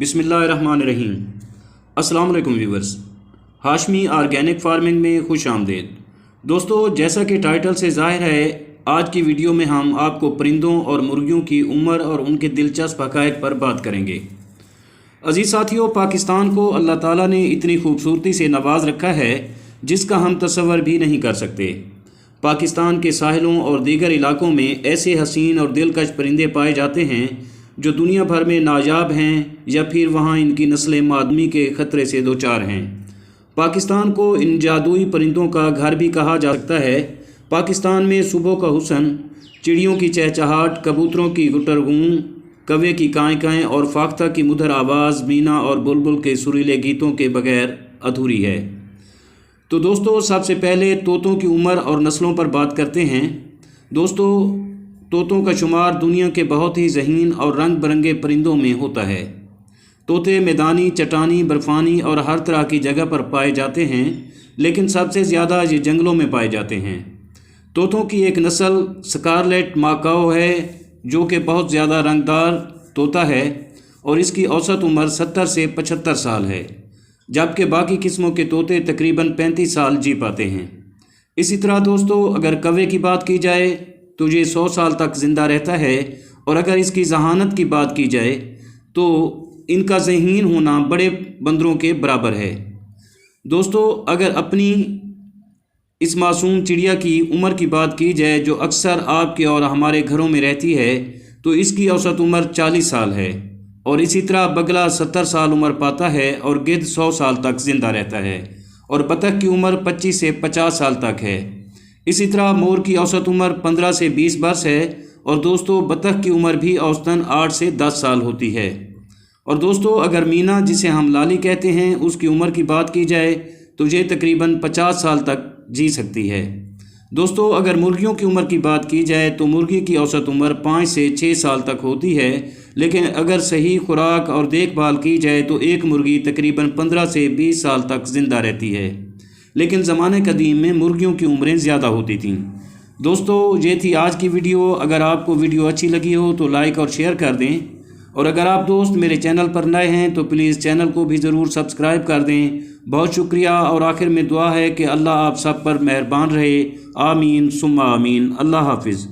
बिस्मिल्लाहिर्रहमानिर्रहीम। अस्सलाम वालेकुम व्यूवर्स, हाशमी ऑर्गेनिक फार्मिंग में खुश आमदेद। दोस्तों, जैसा कि टाइटल से ज़ाहिर है, आज की वीडियो में हम आपको परिंदों और मुर्गियों की उम्र और उनके दिलचस्प हक़ाइक़ पर बात करेंगे। अजीज़ साथियों, पाकिस्तान को अल्लाह ताला ने इतनी खूबसूरती से नवाज रखा है जिसका हम तसव्वुर भी नहीं कर सकते। पाकिस्तान के साहिलों और दीगर इलाकों में ऐसे हसीन और दिलकश परिंदे पाए जाते हैं जो दुनिया भर में नायाब हैं या फिर वहाँ इनकी नस्लें मादमी के ख़तरे से दो चार हैं। पाकिस्तान को इन जादुई परिंदों का घर भी कहा जा सकता है। पाकिस्तान में सुबह का हुस्न, चिड़ियों की चहचहाट, कबूतरों की गुटरगूं, कौवे की काएँ काएँ और फाख्ता की मधुर आवाज़, मीना और बुलबुल के सुरीले गीतों के बगैर अधूरी है। तो दोस्तों, सबसे पहले तोतों की उम्र और नस्लों पर बात करते हैं। दोस्तों, तोतों का शुमार दुनिया के बहुत ही ज़हीन और रंग बिरंगे परिंदों में होता है। तोते मैदानी, चट्टानी, बर्फ़ानी और हर तरह की जगह पर पाए जाते हैं, लेकिन सबसे ज़्यादा ये जंगलों में पाए जाते हैं। तोतों की एक नस्ल स्कारलेट माकाओ है जो कि बहुत ज़्यादा रंगदार तोता है और इसकी औसत उम्र 70 से 75 साल है, जबकि बाकी किस्मों के तोते तकरीबन 35 साल जी पाते हैं। इसी तरह दोस्तों, अगर कौवे की बात की जाए तो ये 100 साल तक ज़िंदा रहता है, और अगर इसकी जहानत की बात की जाए तो इनका ज़हीन होना बड़े बंदरों के बराबर है। दोस्तों, अगर अपनी इस मासूम चिड़िया की उम्र की बात की जाए जो अक्सर आपके और हमारे घरों में रहती है, तो इसकी औसत उम्र 40 साल है। और इसी तरह बगला 70 साल उम्र पाता है और गिद्ध 100 साल तक ज़िंदा रहता है, और बतख की उम्र 25 से 50 साल तक है। इसी तरह मोर की औसत उम्र 15 से 20 वर्ष है, और दोस्तों बतख की उम्र भी औसतन 8 से 10 साल होती है। और दोस्तों, अगर मीना, जिसे हम लाली कहते हैं, उसकी उम्र की बात की जाए तो ये तकरीबन 50 साल तक जी सकती है। दोस्तों, अगर मुर्गियों की उम्र की बात की जाए तो मुर्गी की औसत उम्र 5 से 6 साल तक होती है, लेकिन अगर सही खुराक और देखभाल की जाए तो एक मुर्गी तकरीबन 15 से 20 साल तक ज़िंदा रहती है। लेकिन ज़माने कदीम में मुर्गियों की उम्रें ज़्यादा होती थीं। दोस्तों, ये थी आज की वीडियो। अगर आपको वीडियो अच्छी लगी हो तो लाइक और शेयर कर दें, और अगर आप दोस्त मेरे चैनल पर नए हैं तो प्लीज़ चैनल को भी ज़रूर सब्सक्राइब कर दें। बहुत शुक्रिया, और आखिर में दुआ है कि अल्लाह आप सब पर मेहरबान रहे। आमीन सुम्मा आमीन। अल्लाह हाफिज़।